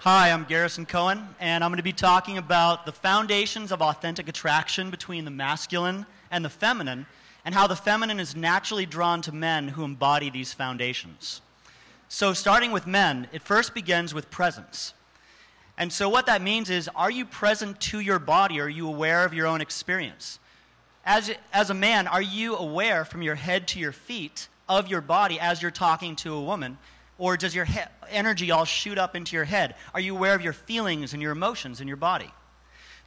Hi, I'm Garrison Cohen, and I'm going to be talking about the foundations of authentic attraction between the masculine and the feminine, and how the feminine is naturally drawn to men who embody these foundations. So starting with men, it first begins with presence. And so what that means is, are you present to your body? Are you aware of your own experience? As a man, are you aware from your head to your feet of your body as you're talking to a woman? Or does your energy all shoot up into your head? Are you aware of your feelings and your emotions in your body?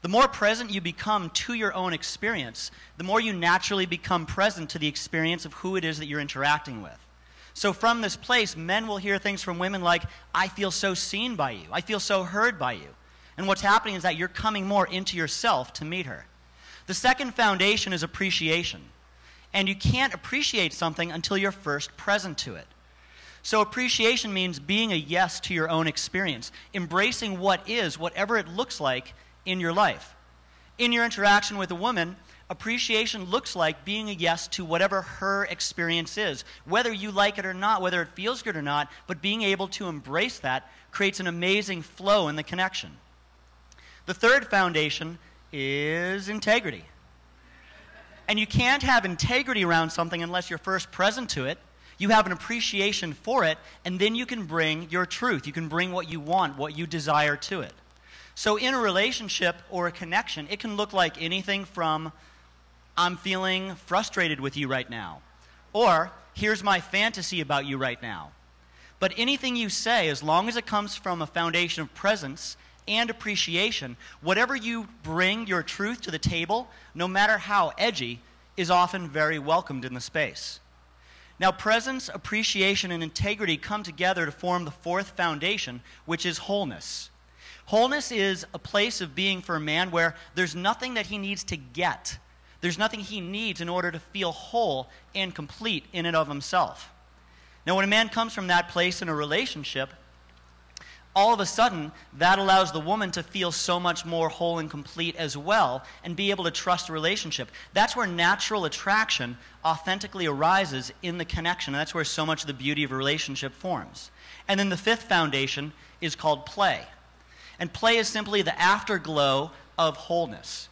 The more present you become to your own experience, the more you naturally become present to the experience of who it is that you're interacting with. So from this place, men will hear things from women like, I feel so seen by you. I feel so heard by you. And what's happening is that you're coming more into yourself to meet her. The second foundation is appreciation. And you can't appreciate something until you're first present to it. So appreciation means being a yes to your own experience, embracing what is, whatever it looks like in your life. In your interaction with a woman, appreciation looks like being a yes to whatever her experience is, whether you like it or not, whether it feels good or not, but being able to embrace that creates an amazing flow in the connection. The third foundation is integrity. And you can't have integrity around something unless you're first present to it. You have an appreciation for it, and then you can bring your truth. You can bring what you want, what you desire to it. So in a relationship or a connection, it can look like anything from, I'm feeling frustrated with you right now, or here's my fantasy about you right now. But anything you say, as long as it comes from a foundation of presence and appreciation, whatever you bring your truth to the table, no matter how edgy, is often very welcomed in the space. Now, presence, appreciation, and integrity come together to form the fourth foundation, which is wholeness. Wholeness is a place of being for a man where there's nothing that he needs to get. There's nothing he needs in order to feel whole and complete in and of himself. Now, when a man comes from that place in a relationship, all of a sudden, that allows the woman to feel so much more whole and complete as well and be able to trust the relationship. That's where natural attraction authentically arises in the connection. That's where so much of the beauty of a relationship forms. And then the fifth foundation is called play. And play is simply the afterglow of wholeness.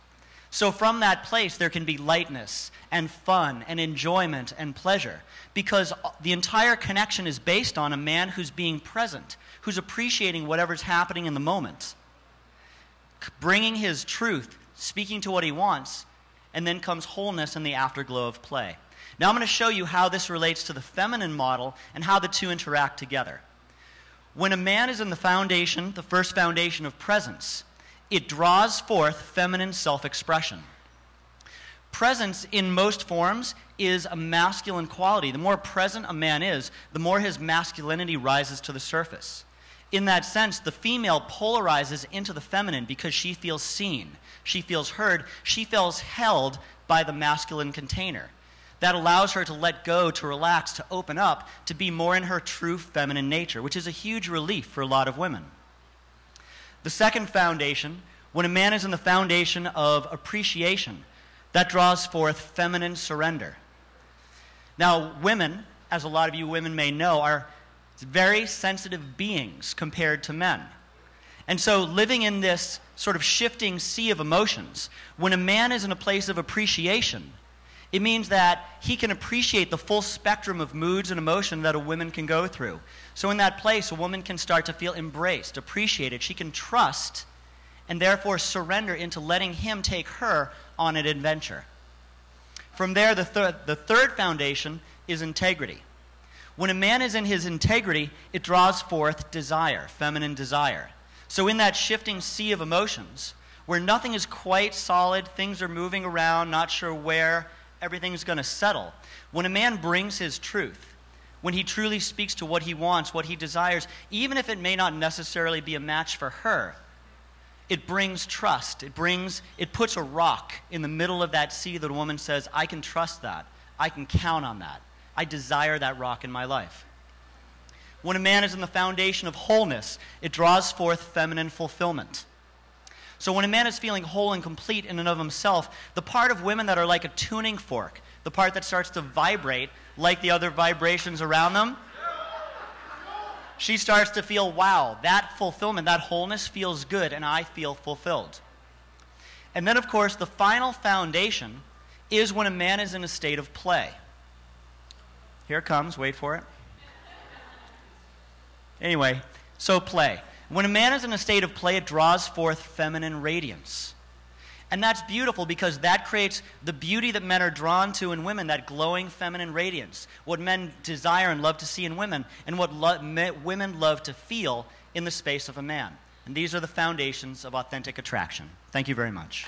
So from that place, there can be lightness and fun and enjoyment and pleasure, because the entire connection is based on a man who's being present, who's appreciating whatever's happening in the moment, bringing his truth, speaking to what he wants, and then comes wholeness in the afterglow of play. Now I'm going to show you how this relates to the feminine model and how the two interact together. When a man is in the foundation, the first foundation of presence, it draws forth feminine self-expression. Presence in most forms is a masculine quality. The more present a man is, the more his masculinity rises to the surface. In that sense, the female polarizes into the feminine because she feels seen, she feels heard, she feels held by the masculine container. That allows her to let go, to relax, to open up, to be more in her true feminine nature, which is a huge relief for a lot of women. The second foundation, when a man is in the foundation of appreciation, that draws forth feminine surrender. Now, women, as a lot of you women may know, are very sensitive beings compared to men. And so living in this sort of shifting sea of emotions, when a man is in a place of appreciation, it means that he can appreciate the full spectrum of moods and emotion that a woman can go through. So in that place, a woman can start to feel embraced, appreciated. She can trust and therefore surrender into letting him take her on an adventure. From there, the third foundation is integrity. When a man is in his integrity, it draws forth desire, feminine desire. So in that shifting sea of emotions, where nothing is quite solid, things are moving around, not sure where everything's going to settle, when a man brings his truth, when he truly speaks to what he wants, what he desires, even if it may not necessarily be a match for her, it brings trust. It puts a rock in the middle of that sea that a woman says, I can trust that. I can count on that. I desire that rock in my life. When a man is in the foundation of wholeness, it draws forth feminine fulfillment. So when a man is feeling whole and complete in and of himself, the part of women that are like a tuning fork, the part that starts to vibrate like the other vibrations around them, she starts to feel, wow, that fulfillment, that wholeness feels good, and I feel fulfilled. And then, of course, the final foundation is when a man is in a state of play. Here it comes, wait for it. Anyway, so play. When a man is in a state of play, it draws forth feminine radiance. And that's beautiful because that creates the beauty that men are drawn to in women, that glowing feminine radiance, what men desire and love to see in women, and what women love to feel in the space of a man. And these are the foundations of authentic attraction. Thank you very much.